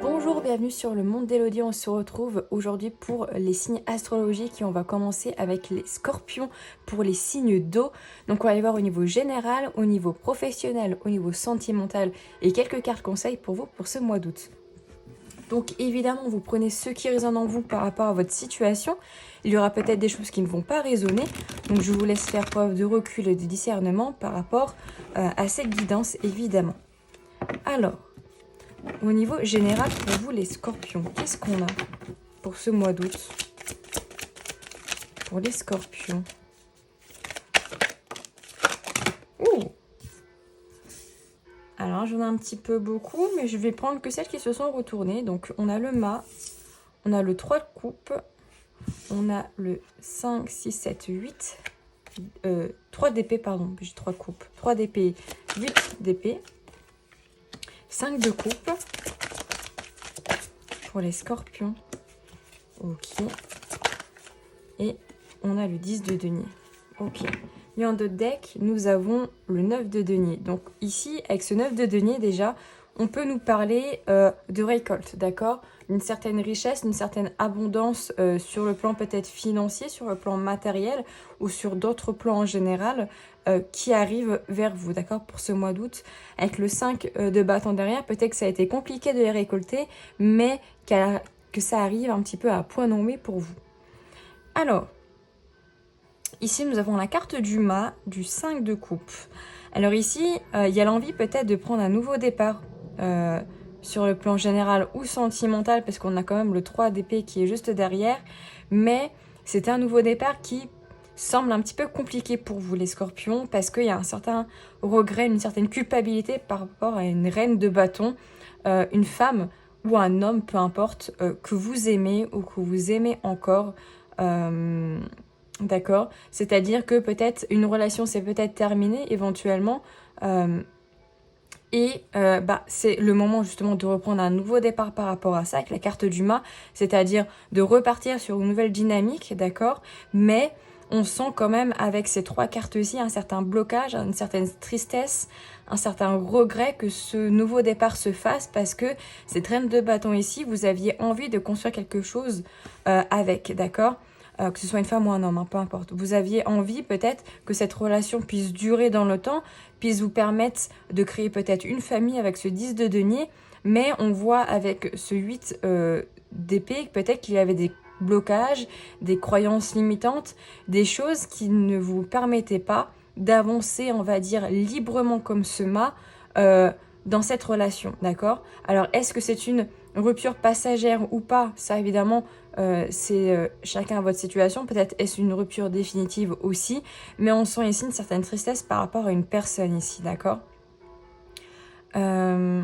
Bonjour, bienvenue sur le monde d'Elodie. On se retrouve aujourd'hui pour les signes astrologiques et on va commencer avec les scorpions pour les signes d'eau. Donc on va aller voir au niveau général, au niveau professionnel, au niveau sentimental et quelques cartes conseils pour vous pour ce mois d'août. Donc évidemment, vous prenez ce qui résonne en vous par rapport à votre situation. Il y aura peut-être des choses qui ne vont pas résonner. Donc je vous laisse faire preuve de recul et de discernement par rapport à cette guidance, évidemment. Alors, au niveau général, pour vous les scorpions, qu'est-ce qu'on a pour ce mois d'août? Pour les scorpions. Ouh! Alors, j'en ai un petit peu beaucoup, mais je vais prendre que celles qui se sont retournées. Donc, on a le mât, on a le 3 de coupe, on a le 5, 6, 7, 8, 3 d'épée, pardon, j'ai 3 coupes. 3 d'épée, 8 d'épée, 5 de coupe pour les scorpions. Ok. Et on a le 10 de denier. Ok. Et en d'autres decks, nous avons le 9 de denier. Donc ici, avec ce 9 de denier, déjà, on peut nous parler de récolte, d'accord? Une certaine richesse, une certaine abondance sur le plan peut-être financier, sur le plan matériel ou sur d'autres plans en général qui arrivent vers vous, d'accord? Pour ce mois d'août, avec le 5 de bâton derrière, peut-être que ça a été compliqué de les récolter, mais que ça arrive un petit peu à point nommé pour vous. Alors, ici, nous avons la carte du mât, du 5 de coupe. Alors ici, il y a l'envie peut-être de prendre un nouveau départ sur le plan général ou sentimental, parce qu'on a quand même le 3 d'épée qui est juste derrière. Mais c'est un nouveau départ qui semble un petit peu compliqué pour vous, les scorpions, parce qu'il y a un certain regret, une certaine culpabilité par rapport à une reine de bâton, une femme ou un homme, peu importe, que vous aimez ou que vous aimez encore. D'accord? C'est-à-dire que peut-être une relation s'est peut-être terminée éventuellement c'est le moment justement de reprendre un nouveau départ par rapport à ça avec la carte du mât, c'est-à-dire de repartir sur une nouvelle dynamique, d'accord? Mais on sent quand même avec ces 3 cartes-ci un certain blocage, une certaine tristesse, un certain regret que ce nouveau départ se fasse parce que cette reine de bâton ici, vous aviez envie de construire quelque chose avec, d'accord? Que ce soit une femme ou un homme, hein, peu importe. Vous aviez envie peut-être que cette relation puisse durer dans le temps, puisse vous permettre de créer peut-être une famille avec ce 10 de denier, mais on voit avec ce 8 d'épée peut-être qu'il y avait des blocages, des croyances limitantes, des choses qui ne vous permettaient pas d'avancer, on va dire, librement comme ce mât dans cette relation, d'accord? Alors, est-ce que c'est une rupture passagère ou pas? Ça, évidemment, c'est chacun à votre situation. Peut-être est-ce une rupture définitive aussi, mais on sent ici une certaine tristesse par rapport à une personne ici, d'accord? Ouais,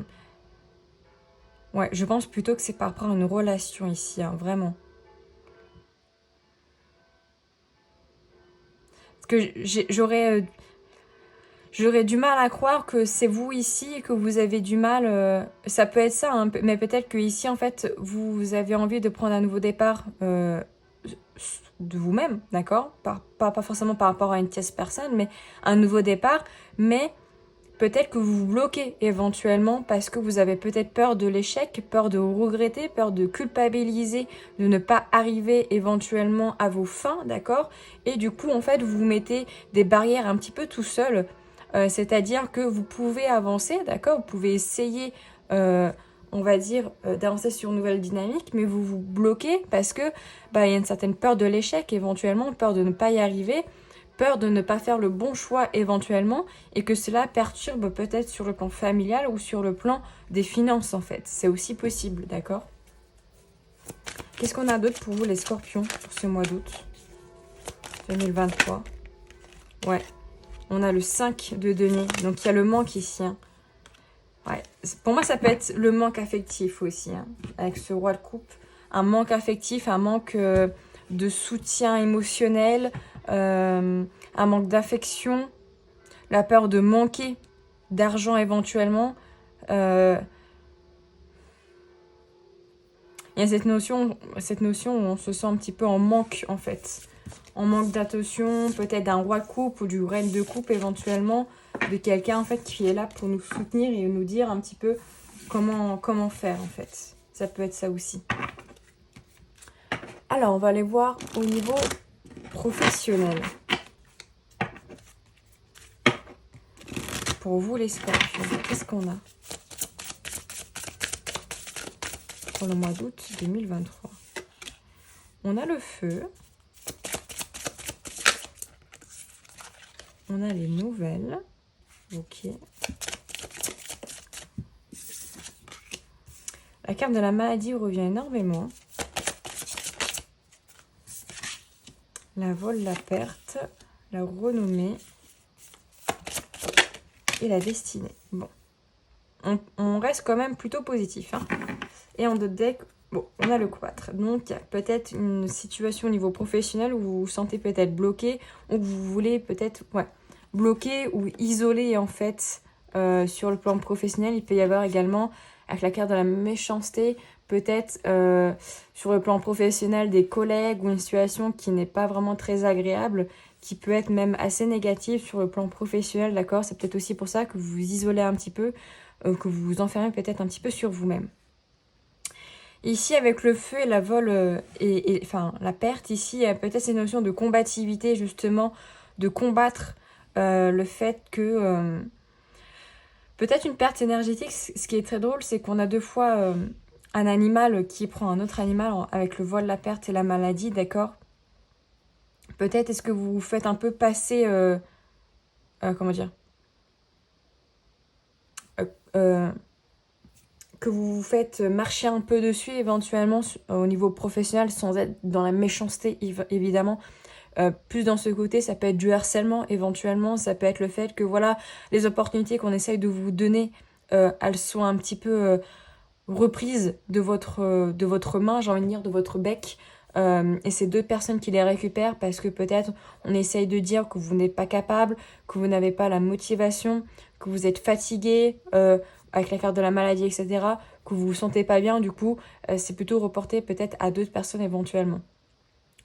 je pense plutôt que c'est par rapport à une relation ici, hein, vraiment. Parce que j'aurais du mal à croire que c'est vous ici et que vous avez du mal. Ça peut être ça, hein, mais peut-être que ici, en fait, vous avez envie de prendre un nouveau départ de vous-même, d'accord? Pas forcément par rapport à une tierce personne, mais un nouveau départ. Mais peut-être que vous vous bloquez éventuellement parce que vous avez peut-être peur de l'échec, peur de regretter, peur de culpabiliser, de ne pas arriver éventuellement à vos fins, d'accord? Et du coup, en fait, vous vous mettez des barrières un petit peu tout seul. C'est-à-dire que vous pouvez avancer, d'accord? Vous pouvez essayer, on va dire, d'avancer sur une nouvelle dynamique, mais vous vous bloquez parce que il y a une certaine peur de l'échec éventuellement, peur de ne pas y arriver, peur de ne pas faire le bon choix éventuellement, et que cela perturbe peut-être sur le plan familial ou sur le plan des finances en fait. C'est aussi possible, d'accord? Qu'est-ce qu'on a d'autre pour vous les scorpions pour ce mois d'août 2023? Ouais. On a le 5 de denier. Donc, il y a le manque ici. Hein. Ouais. Pour moi, ça peut être le manque affectif aussi. Hein, avec ce roi de coupe. Un manque affectif, un manque de soutien émotionnel, un manque d'affection, la peur de manquer d'argent éventuellement. Il y a cette notion où on se sent un petit peu en manque, en fait. En manque d'attention, peut-être d'un roi de coupe ou du reine de coupe éventuellement, de quelqu'un en fait qui est là pour nous soutenir et nous dire un petit peu comment faire en fait. Ça peut être ça aussi. Alors, on va aller voir au niveau professionnel. Pour vous, les scorpions, qu'est-ce qu'on a pour le mois d'août 2023? On a le feu. On a les nouvelles. Ok. La carte de la maladie revient énormément. La vol, la perte, la renommée et la destinée. Bon. On reste quand même plutôt positif. Hein. Et en d'autres decks, bon, on a le 4. Donc, il y a peut-être une situation au niveau professionnel où vous vous sentez peut-être bloqué ou que vous voulez peut-être bloquer ou isoler en fait sur le plan professionnel. Il peut y avoir également, avec la carte de la méchanceté, peut-être sur le plan professionnel des collègues ou une situation qui n'est pas vraiment très agréable, qui peut être même assez négative sur le plan professionnel, d'accord? C'est peut-être aussi pour ça que vous vous isolez un petit peu, que vous vous enfermez peut-être un petit peu sur vous-même. Ici, avec le feu et la vol, enfin la perte, ici, il y a peut-être cette notion de combativité, justement, de combattre le fait que... peut-être une perte énergétique, ce qui est très drôle, c'est qu'on a deux fois un animal qui prend un autre animal avec le vol, la perte et la maladie, d'accord? Peut-être est-ce que vous vous faites un peu passer... comment dire que vous vous faites marcher un peu dessus éventuellement au niveau professionnel sans être dans la méchanceté évidemment. Plus dans ce côté, ça peut être du harcèlement éventuellement, ça peut être le fait que voilà, les opportunités qu'on essaye de vous donner, elles sont un petit peu reprises de votre main, j'ai envie de dire, de votre bec. Et c'est deux personnes qui les récupèrent parce que peut-être on essaye de dire que vous n'êtes pas capable, que vous n'avez pas la motivation, que vous êtes fatigué, avec la carte de la maladie, etc., que vous vous sentez pas bien, du coup, c'est plutôt reporté peut-être à d'autres personnes éventuellement.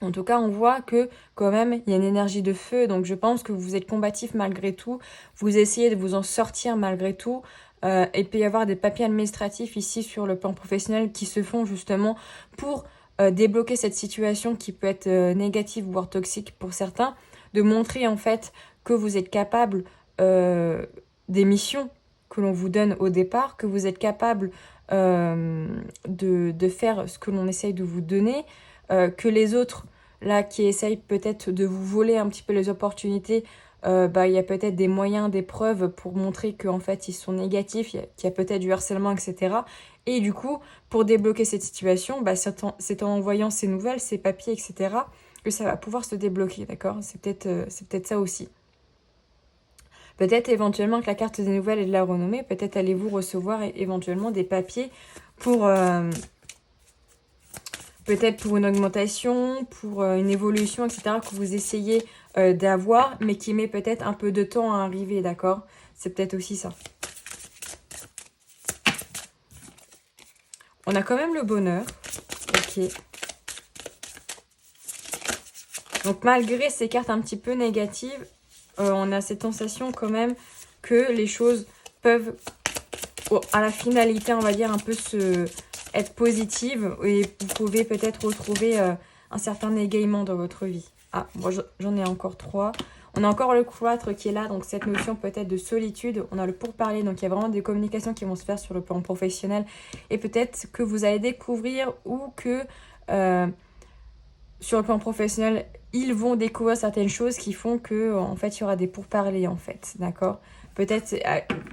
En tout cas, on voit que quand même, il y a une énergie de feu, donc je pense que vous êtes combatif malgré tout, vous essayez de vous en sortir malgré tout, et il peut y avoir des papiers administratifs ici sur le plan professionnel qui se font justement pour débloquer cette situation qui peut être négative voire toxique pour certains, de montrer en fait que vous êtes capable des missions que l'on vous donne au départ, que vous êtes capable de faire ce que l'on essaye de vous donner, que les autres, là, qui essayent peut-être de vous voler un petit peu les opportunités, il y a peut-être des moyens, des preuves pour montrer qu'en fait, ils sont négatifs, qu'il y a peut-être du harcèlement, etc. Et du coup, pour débloquer cette situation, c'est en envoyant ces nouvelles, ces papiers, etc., que ça va pouvoir se débloquer, d'accord? C'est peut-être ça aussi. Peut-être éventuellement que la carte des nouvelles et de la renommée, peut-être allez-vous recevoir éventuellement des papiers pour... peut-être pour une augmentation, pour une évolution, etc., que vous essayez d'avoir, mais qui met peut-être un peu de temps à arriver, d'accord? C'est peut-être aussi ça. On a quand même le bonheur. Ok. Donc, malgré ces cartes un petit peu négatives, on a cette sensation quand même que les choses peuvent, à la finalité, on va dire, un peu être positives. Et vous pouvez peut-être retrouver un certain égaiement dans votre vie. Ah, moi j'en ai encore 3. On a encore le 4 qui est là, donc cette notion peut-être de solitude. On a le pourparler, donc il y a vraiment des communications qui vont se faire sur le plan professionnel. Et peut-être que vous allez découvrir ou que sur le plan professionnel, ils vont découvrir certaines choses qui font que en fait, il y aura des pourparlers, en fait, d'accord? Peut-être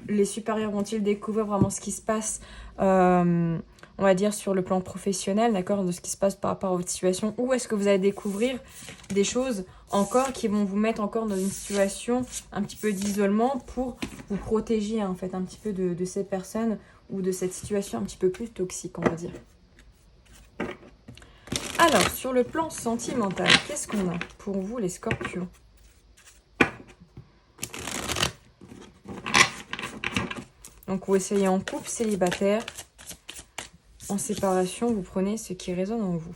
les supérieurs vont-ils découvrir vraiment ce qui se passe, on va dire, sur le plan professionnel, d'accord, de ce qui se passe par rapport à votre situation, ou est-ce que vous allez découvrir des choses encore qui vont vous mettre encore dans une situation un petit peu d'isolement pour vous protéger, en fait, un petit peu de ces personnes ou de cette situation un petit peu plus toxique, on va dire. Alors, sur le plan sentimental, qu'est-ce qu'on a pour vous, les scorpions? Donc, vous essayez en couple, célibataire, en séparation, vous prenez ce qui résonne en vous.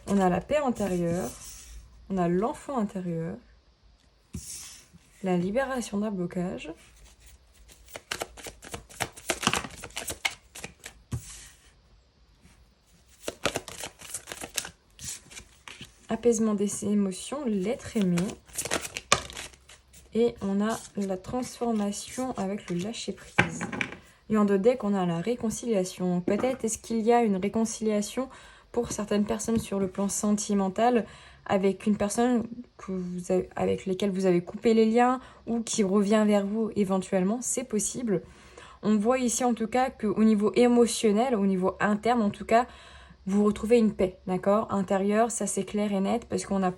On a la paix intérieure, on a l'enfant intérieur, la libération d'un blocage, apaisement des émotions, l'être aimé. Et on a la transformation avec le lâcher-prise. Et en deux decks, on a la réconciliation. Peut-être est-ce qu'il y a une réconciliation pour certaines personnes sur le plan sentimental avec une personne avec laquelle vous avez coupé les liens ou qui revient vers vous éventuellement, c'est possible. On voit ici en tout cas qu'au niveau émotionnel, au niveau interne en tout cas, vous retrouvez une paix, d'accord, intérieure, ça c'est clair et net, parce qu'on a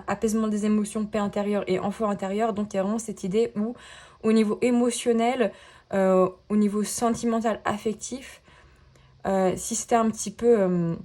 apaisement des émotions, paix intérieure et enfant intérieur, donc il y a vraiment cette idée où, au niveau émotionnel, au niveau sentimental, affectif, si c'était un petit peu,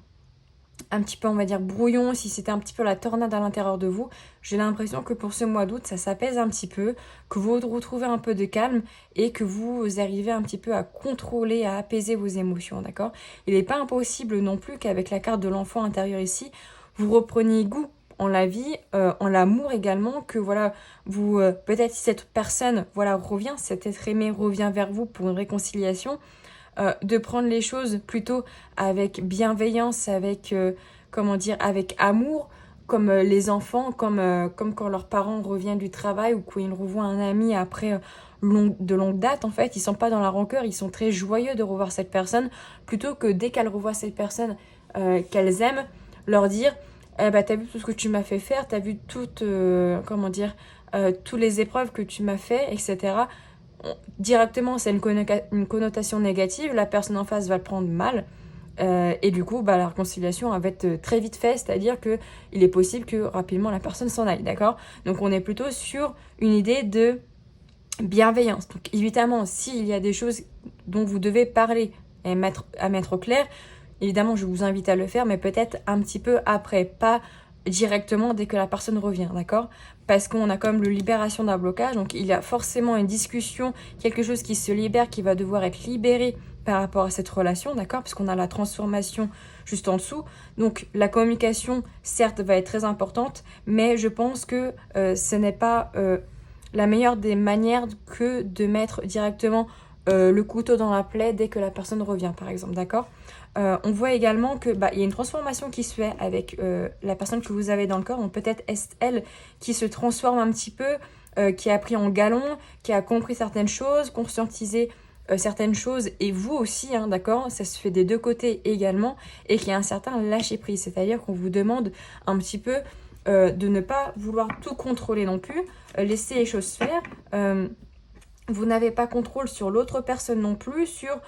on va dire, brouillon, si c'était un petit peu la tornade à l'intérieur de vous, j'ai l'impression que pour ce mois d'août, ça s'apaise un petit peu, que vous retrouvez un peu de calme et que vous arrivez un petit peu à contrôler, à apaiser vos émotions, d'accord? Il n'est pas impossible non plus qu'avec la carte de l'enfant intérieur ici, vous repreniez goût en la vie, en l'amour également, que voilà, vous peut-être si cette personne voilà revient, cet être aimé revient vers vous pour une réconciliation, de prendre les choses plutôt avec bienveillance, avec, comment dire, avec amour, comme les enfants, comme quand leurs parents reviennent du travail ou quand ils revoient un ami après de longue date, en fait, ils sont pas dans la rancœur, ils sont très joyeux de revoir cette personne, plutôt que dès qu'elles revoient cette personne qu'elles aiment, leur dire, eh ben, t'as vu tout ce que tu m'as fait faire, t'as vu toutes, comment dire, toutes les épreuves que tu m'as fait, etc. Directement, c'est une connotation négative, la personne en face va le prendre mal, et du coup, la réconciliation va être très vite faite, c'est-à-dire qu'il est possible que rapidement la personne s'en aille, d'accord? Donc on est plutôt sur une idée de bienveillance. Donc évidemment, s'il y a des choses dont vous devez parler et à mettre au clair, évidemment, je vous invite à le faire, mais peut-être un petit peu après, pas directement dès que la personne revient, d'accord? Parce qu'on a comme le libération d'un blocage, donc il y a forcément une discussion, quelque chose qui se libère, qui va devoir être libéré par rapport à cette relation, d'accord? Parce qu'on a la transformation juste en dessous. Donc la communication, certes, va être très importante, mais je pense que ce n'est pas la meilleure des manières que de mettre directement le couteau dans la plaie dès que la personne revient, par exemple, d'accord? On voit également que il y a une transformation qui se fait avec la personne que vous avez dans le corps. Donc peut-être est elle qui se transforme un petit peu, qui a pris en galon, qui a compris certaines choses, conscientisé certaines choses, et vous aussi, hein, d'accord? Ça se fait des deux côtés également, et qu'il y a un certain lâcher-prise. C'est-à-dire qu'on vous demande un petit peu de ne pas vouloir tout contrôler non plus, laisser les choses faire. Vous n'avez pas contrôle sur l'autre personne non plus, sur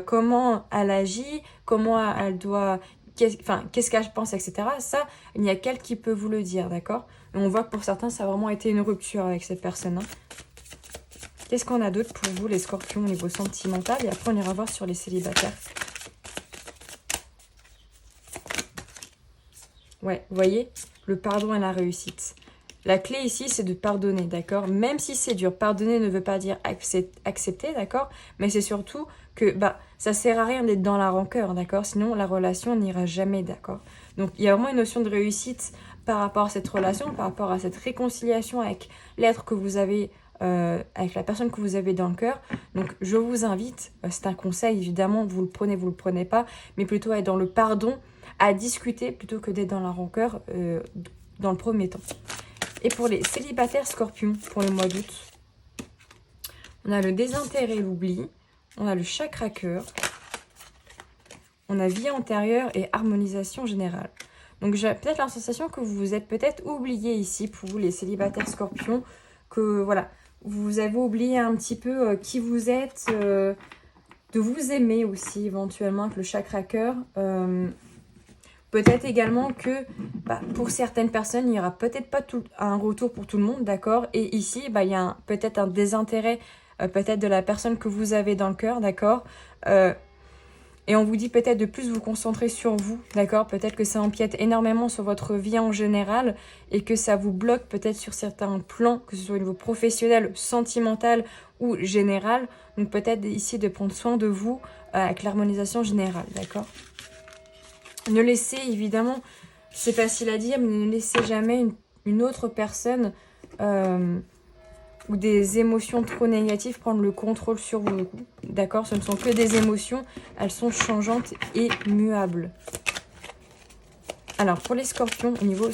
comment elle agit, comment elle doit, qu'est-ce qu'elle pense, etc. Ça, il n'y a qu'elle qui peut vous le dire, d'accord? Et on voit que pour certains, ça a vraiment été une rupture avec cette personne. Hein. Qu'est-ce qu'on a d'autre pour vous, les scorpions, au niveau sentimental? Et après, on ira voir sur les célibataires. Ouais, vous voyez, le pardon et la réussite. La clé ici, c'est de pardonner, d'accord? Même si c'est dur, pardonner ne veut pas dire accepter, d'accord? Mais c'est surtout que ça sert à rien d'être dans la rancœur, d'accord? Sinon, la relation n'ira jamais, d'accord? Donc, il y a vraiment une notion de réussite par rapport à cette relation, par rapport à cette réconciliation avec l'être que vous avez, avec la personne que vous avez dans le cœur. Donc, je vous invite, c'est un conseil, évidemment, vous le prenez pas, mais plutôt à être dans le pardon, à discuter plutôt que d'être dans la rancœur dans le premier temps. Et pour les célibataires scorpions, pour le mois d'août, on a le désintérêt et l'oubli, on a le chakra cœur, on a vie antérieure et harmonisation générale. Donc j'ai peut-être la sensation que vous vous êtes peut-être oublié ici, pour vous les célibataires scorpions, que voilà, vous avez oublié un petit peu qui vous êtes, de vous aimer aussi éventuellement avec le chakra cœur. Peut-être également que pour certaines personnes, il n'y aura peut-être pas un retour pour tout le monde, d'accord? Et ici, il y a peut-être un désintérêt peut-être de la personne que vous avez dans le cœur, d'accord? Et on vous dit peut-être de plus vous concentrer sur vous, d'accord? Peut-être que ça empiète énormément sur votre vie en général et que ça vous bloque peut-être sur certains plans, que ce soit au niveau professionnel, sentimental ou général. Donc peut-être ici de prendre soin de vous avec l'harmonisation générale, d'accord? Ne laissez, évidemment, c'est facile à dire, mais ne laissez jamais une autre personne ou des émotions trop négatives prendre le contrôle sur vous. D'accord? Ce ne sont que des émotions, elles sont changeantes et muables. Alors, pour les scorpions, au niveau...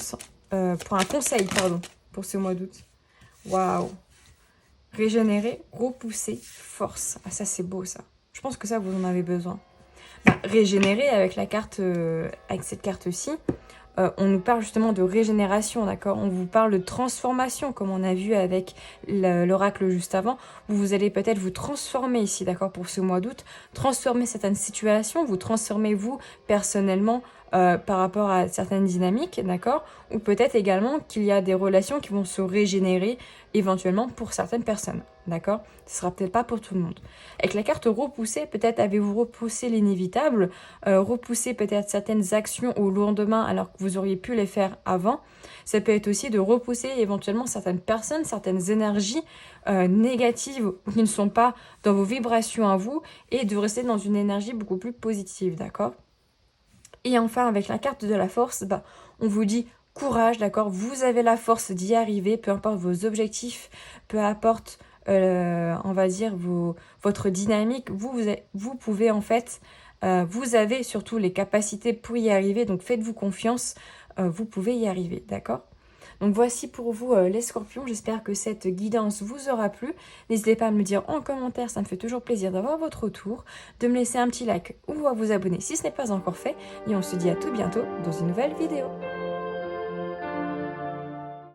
pour un conseil, pardon, pour ce mois d'août. Waouh. Régénérer, repousser, force. Ah, ça, c'est beau, ça. Je pense que ça, vous en avez besoin. Bah, régénérer avec la carte, avec cette carte-ci, on nous parle justement de régénération, d'accord? On vous parle de transformation, comme on a vu avec l'oracle juste avant. Vous allez peut-être vous transformer ici, d'accord, pour ce mois d'août. Transformer certaines situations, vous transformez vous, personnellement, par rapport à certaines dynamiques, d'accord? Ou peut-être également qu'il y a des relations qui vont se régénérer, éventuellement, pour certaines personnes, d'accord? Ce sera peut-être pas pour tout le monde. Avec la carte repousser, peut-être avez-vous repoussé l'inévitable, repousser peut-être certaines actions au lendemain alors que vous auriez pu les faire avant. Ça peut être aussi de repousser éventuellement certaines personnes, certaines énergies négatives qui ne sont pas dans vos vibrations à vous et de rester dans une énergie beaucoup plus positive, d'accord? Et enfin, avec la carte de la force, bah, on vous dit courage, d'accord? Vous avez la force d'y arriver, peu importe vos objectifs, peu importe, on va dire, votre dynamique. Vous pouvez en fait, vous avez surtout les capacités pour y arriver, donc faites-vous confiance, vous pouvez y arriver, d'accord? Donc voici pour vous les scorpions, j'espère que cette guidance vous aura plu. N'hésitez pas à me le dire en commentaire, ça me fait toujours plaisir d'avoir votre retour, de me laisser un petit like ou à vous abonner si ce n'est pas encore fait. Et on se dit à tout bientôt dans une nouvelle vidéo.